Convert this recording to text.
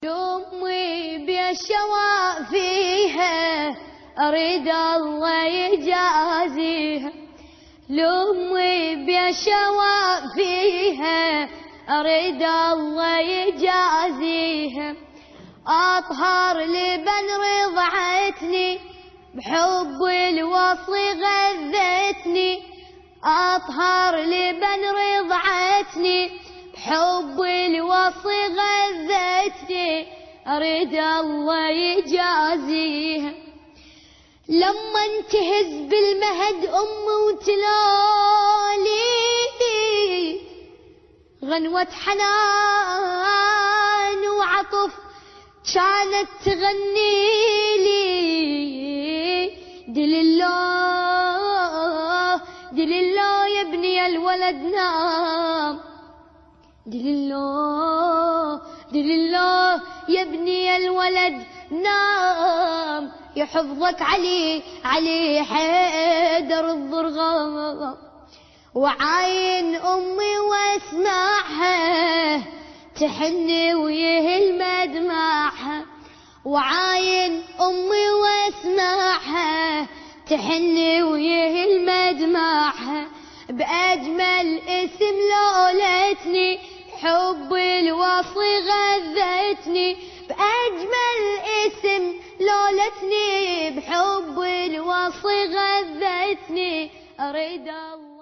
أمي بالشواء فيها أريد الله يجازيها، لأمي بالشواء فيها أريد الله يجازيها. أطهر لبن رضعتني بحب الوصي غذتني، أطهر لبن رضعتني بحب الوصي غذتني أريد الله يجازيها. لما انتهز بالمهد أمي وتلالي غنوة حنان وعطف كانت تغني لي، دلله دلله يا ابني الولد نام، دلله دلله يا ابني الولد نام، يحفظك علي علي حيدر الضرغام. وعاين أمي واسمعها تحني ويهل مدمعها، وعاين أمي واسمعها تحني ويهل مدمعها. بأجمل اسم لولتني حب الوصي غذتني، بأجمل اسم لولتني بحب الوصي غذتني أريد الله